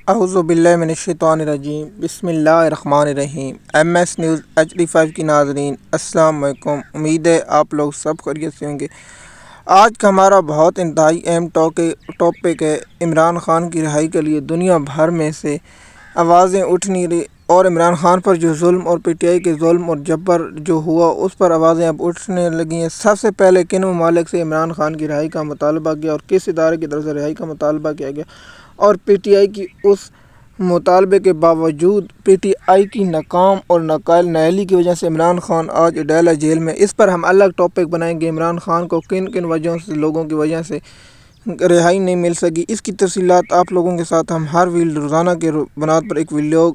अऊज़ुबिल्लाहि मिनश्शैतानिर्रजीम बिस्मिल्लाहिर्रहमानिर्रहीम। MS news HD5 की नाज़रीन अस्सलाम वालेकुम। उम्मीद है आप लोग सब खैरियत से होंगे। आज का हमारा बहुत इंतहाई अहम टॉपिक है इमरान ख़ान की रिहाई के लिए दुनिया भर में से आवाज़ें उठ नहीं रही और इमरान ख़ान पर जो जुल्म और PTI के जुल्म और जबर जो हुआ उस पर आवाज़ें अब उठने लगी हैं। सबसे पहले किन ममालिक से इमरान ख़ान की रिहाई का मुतालबा किया और किस इदारे की तरफ से रिहाई का मुतालबा किया गया और PTI की उस मुतालबे के बावजूद PTI की नाकाम और नाकायल नाअहली की वजह से इमरान ख़ान आज अडेला जेल में। इस पर हम अलग टॉपिक बनाएंगे। इमरान ख़ान को किन किन वजहों से लोगों की वजह से रिहाई नहीं मिल सकी, इसकी तफसीलात आप लोगों के साथ हम हर रोज़ाना के बुनियाद पर एक वीडियो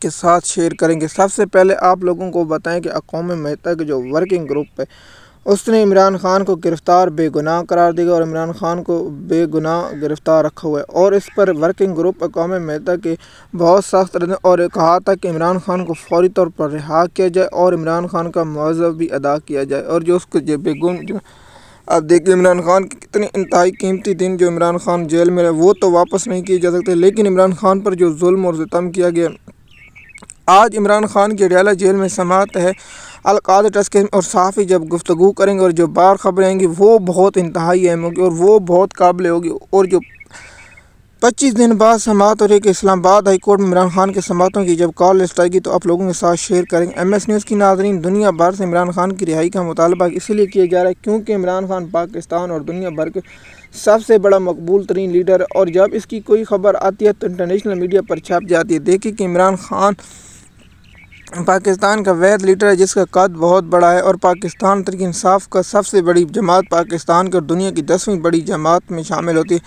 के साथ शेयर करेंगे। सबसे पहले आप लोगों को बताएं कि अक़वाम मुत्तहिदा के जो वर्किंग ग्रुप है उसने इमरान ख़ान को गिरफ़्तार बेगुनाह करार दिया और इमरान ख़ान को बेगुनाह गिरफ़्तार रखा हुआ है और इस पर वर्किंग ग्रुप अक़वाम मुत्तहिदा के बहुत सख्त और कहा था कि इमरान ख़ान को फ़ौरी तौर पर रिहा किया जाए और इमरान ख़ान का मुआवज़ा भी अदा किया जाए और जो उसको बेगुन अब देखिए इमरान ख़ान के कितने इंतहाई कीमती दिन जो इमरान ख़ान जेल में रहे वो तो वापस नहीं किए जा सकते, लेकिन इमरान ख़ान पर जो जुल्म और सितम किया गया। आज इमरान ख़ान की अडेला जेल में समाअत है अल-क़ादा ट्रस्ट के और सहाफ़ी जब गुफ्तगू करेंगे और जो बार खबरें आएंगी वो बहुत इंतहाई अहम होगी और वो बहुत काबिल होगी। और जो 25 दिन बाद समाअत हो रही है कि इस्लामाबाद हाई कोर्ट में इमरान ख़ान के समाअतों की जब कॉल लिस्ट आएगी तो आप लोगों के साथ शेयर करेंगे। MS न्यूज़ की नाज़रीन, दुनिया भर से इमरान ख़ान की रिहाई का मुतालबा इसलिए किया जा रहा है क्योंकि इमरान ख़ान पाकिस्तान और दुनिया भर के सबसे बड़ा मकबूल तरीन लीडर है और जब इसकी कोई खबर आती है तो इंटरनेशनल मीडिया पर छप जाती है। देखिए कि इमरान ख़ान पाकिस्तान का वैध लीडर है जिसका कद बहुत बड़ा है और पाकिस्तान तहरीक इंसाफ का सबसे बड़ी जमात पाकिस्तान की और दुनिया की 10वीं बड़ी जमात में शामिल होती है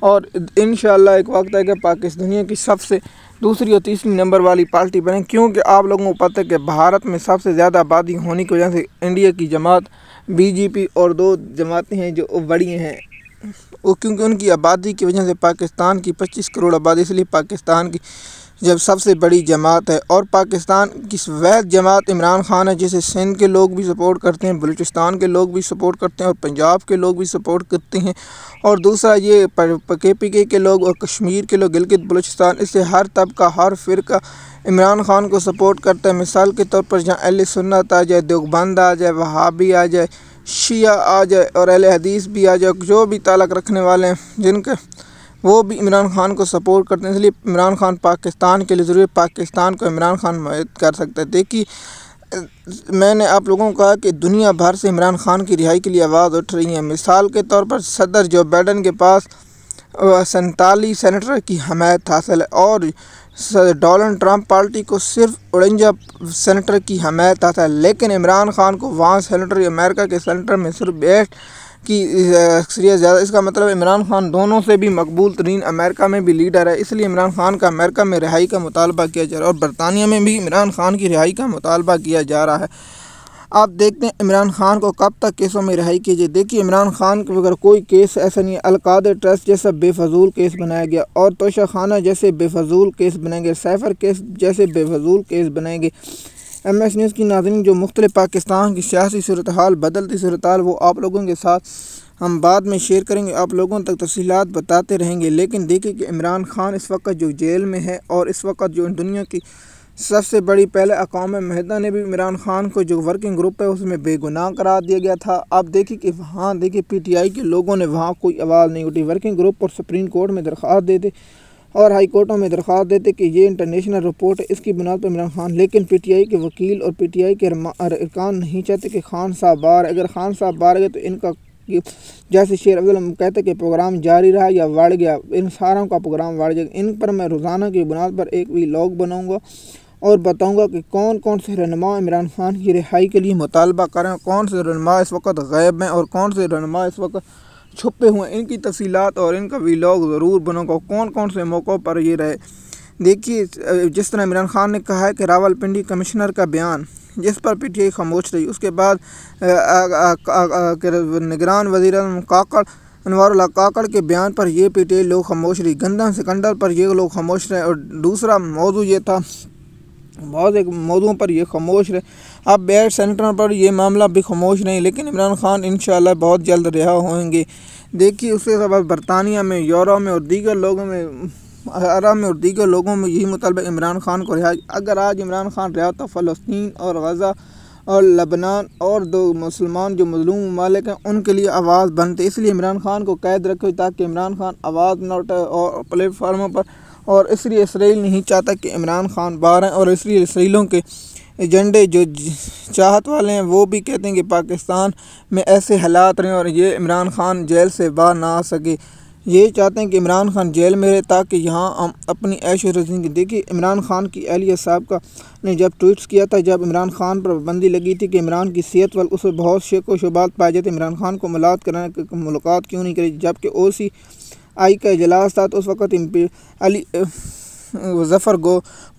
और इंशाअल्लाह एक वक्त आएगा पाकिस्तान दुनिया की सबसे दूसरी और तीसरी नंबर वाली पार्टी बने, क्योंकि आप लोगों को पता है कि भारत में सबसे ज़्यादा आबादी होने की वजह से इंडिया की जमात BJP और 2 जमातें हैं जो बड़ी हैं वो, क्योंकि उनकी आबादी की वजह से पाकिस्तान की 25 करोड़ आबादी, इसलिए पाकिस्तान की जब सबसे बड़ी जमात है और पाकिस्तान की वैध जमात इमरान ख़ान है जिसे सिंध के लोग भी सपोर्ट करते हैं, बलूचिस्तान के लोग भी सपोर्ट करते हैं और पंजाब के लोग भी सपोर्ट करते हैं और दूसरा ये KPK के लोग और कश्मीर के लोग गिलगित बलूचिस्तान, इससे हर तबका हर फ़िरका इमरान ख़ान को सपोर्ट करता है। मिसाल के तौर पर जहाँ अहले सुन्नत आ जाए, देवबंद आ जाए, वहाबी आ जाए, शिया आ जाए और अहले हदीस भी आ जाए, जो भी ताल्लुक़ रखने वाले हैं जिनका वो भी इमरान ख़ान को सपोर्ट करते हैं। इसलिए इमरान ख़ान पाकिस्तान के लिए ज़रूरी, पाकिस्तान को इमरान ख़ान मदद कर सकता है। देखिए मैंने आप लोगों को कहा कि दुनिया भर से इमरान ख़ान की रिहाई के लिए आवाज़ उठ रही है। मिसाल के तौर पर सदर जो बाइडेन के पास 47 सेनेटर की हमायत हासिल है और डोनाल्ड ट्रंप पार्टी को सिर्फ 49 सेनेटर की हमायत हासिल है, लेकिन इमरान ख़ान को वहाँ सेनेटर अमेरिका के सेनेटर में सिर्फ 8 की अक्सरियत ज़्यादा। इसका मतलब इमरान ख़ान दोनों से भी मकबूल तरीन अमेरिका में भी लीडर है, इसलिए इमरान ख़ान का अमेरिका में रिहाई का मुतालबा किया जा रहा है और बरतानिया में भी इमरान ख़ान की रिहाई का मुतालबा किया जा रहा है। आप देखते हैं इमरान ख़ान को कब तक केसों में रिहाई की जाए। देखिए इमरान ख़ान के अगर कोई केस ऐसा नहीं है, अल-क़ादा ट्रस्ट जैसा बेफजूल केस बनाया गया और तोशा खाना जैसे बेफजूल केस बनाएंगे, साइफ़र केस जैसे बेफजूल केस बनाएंगे। MS न्यूज़ की नाज़रीन, जो मुख्तलिफ पाकिस्तान की सियासी सूरत हाल बदलती सूरत हाल वो आप लोगों के साथ हम बाद में शेयर करेंगे, आप लोगों तक तफसीलात बताते रहेंगे। लेकिन देखिए कि इमरान ख़ान इस वक्त जो जेल में है और इस वक्त जो दुनिया की सबसे बड़ी पहले अक़वाम मुत्तहिदा ने भी इमरान ख़ान को जो वर्किंग ग्रुप है उसमें बेगुनाह करार दिया गया था। अब देखिए कि वहाँ देखिए PTI के लोगों ने वहाँ कोई आवाज़ नहीं उठी। वर्किंग ग्रुप और सुप्रीम कोर्ट में दरख्वास्त देते और हाई कोर्टों में दरख्वास्त देते कि ये इंटरनेशनल रिपोर्ट है, इसकी बुनियाद पर इमरान ख़ान, लेकिन PTI के वकील और PTI के अरकान नहीं चाहते कि ख़ान साहब बाहर, अगर ख़ान साहब बाहर गए तो इनका जैसे शेर अब्दुल कहते कि प्रोग्राम जारी रहा या बढ़ गया, इन सारों का प्रोग्राम बढ़ जाएगा। इन पर मैं रोज़ाना की बुनियाद पर एक व्लॉग बनाऊँगा और बताऊँगा कि कौन कौन से रहनुमा इमरान ख़ान की रिहाई के लिए मुतालबा करें, कौन से रहनुमा इस वक्त गायब हैं और कौन से रहनुमा इस वक्त छुपे हुए हैं। इनकी तफसीलात और इनका व्लॉग ज़रूर बनाऊँगा, कौन कौन से मौक़ों पर ये रहे। देखिए जिस तरह इमरान ख़ान ने कहा है कि रावलपिंडी कमिश्नर का बयान जिस पर PTI खामोश रही, उसके बाद निगरान वज़ीर काकड़ अनवारुल्लाह काकड़ के बयान पर ये PTI लोग खामोश रही, गंदम सिकंदर पर ये लोग खामोश रहे और दूसरा मौजू ये था, बहुत एक मौजूओं पर ये खामोश रहे। अब 8 सेनेटर पर ये मामला भी खामोश नहीं, लेकिन इमरान ख़ान इंशाअल्लाह बहुत जल्द रिहा होंगे। देखिए उसके बाद बरतानिया में, यूरोप में और दीगर लोगों में अरब में और दीगर लोगों में यही मुतालबा इमरान खान को रिहा। अगर आज इमरान खान रहा तो फ़लस्तीन और गज़ा और लबनान और दो मुसलमान जो मज़लूम ममालिक हैं उनके लिए आवाज़ बनते। इसलिए इमरान खान को कैद रखे ताकि इमरान खान आवाज़ न उठाए और प्लेटफार्मों पर। और इसलिए इसराइल नहीं चाहता कि इमरान खान बाहर हैं, और इसलिए इसराइलों के एजेंडे जो चाहत वाले हैं वो भी कहते हैं कि पाकिस्तान में ऐसे हालात रहें और ये इमरान खान जेल से बाहर ना आ सके। ये चाहते हैं कि इमरान खान जेल में रहे ताकि यहाँ हम अपनी ऐश और ज़िंदगी। देखिए इमरान खान की अहलिया साहब का ने जब ट्वीट्स किया था, जब इमरान खान पर पाबंदी लगी थी कि इमरान की सेहत वाल उस पर बहुत शेक व शुबात पाए जाते, इमरान खान को मुलाकात क्यों नहीं करी, जबकि OCI का इजलास था तो उस वक़्त अली ज़फ़र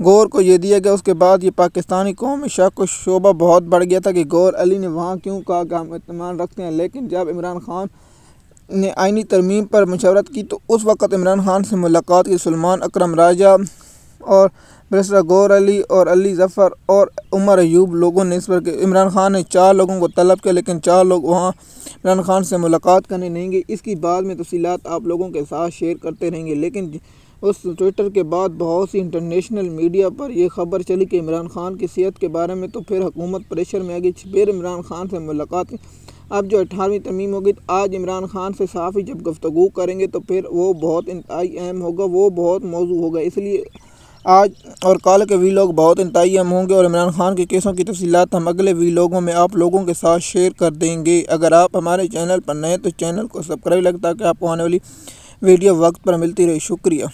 गौर को ये दिया गया। उसके बाद ये पाकिस्तानी कौम में शक व शोबा बहुत बढ़ गया था कि गौर अली ने वहाँ क्यों कहा कि हम इत्मीनान रखते हैं। लेकिन जब इमरान खान ने आईनी तरमीम पर मशवरत की तो उस वक़्त इमरान खान से मुलाकात की सलमान अकरम राजा और बैरिस्टर गौर अली और अली ज़फ़र और उमर अयूब लोगों ने इस पर इमरान खान ने 4 लोगों को तलब किया, लेकिन 4 लोग वहाँ इमरान खान से मुलाकात करने नहीं गए। इसकी बाद में तफ़सीलात आप लोगों के साथ शेयर करते रहेंगे। लेकिन उस ट्विटर के बाद बहुत सी इंटरनेशनल मीडिया पर यह खबर चली कि इमरान खान की सेहत के बारे में, तो फिर हुकूमत प्रेशर में आ गई, फिर इमरान खान से मुलाकात। अब जो 18वीं तरमीम होगी तो आज इमरान खान से साफ़ ही जब गुफ्तगू करेंगे तो फिर वो बहुत इंतहाई अहम होगा, वो बहुत मौजू होगा। इसलिए आज और कल के वीलॉग बहुत इंतहाई अहम होंगे और इमरान खान के केसों की तफसीलात हम अगले वीलॉगों में आप लोगों के साथ शेयर कर देंगे। अगर आप हमारे चैनल पर नए तो चैनल को सब्सक्राइब लगता है ताकि आपको आने वाली वीडियो वक्त पर मिलती रहे। शुक्रिया।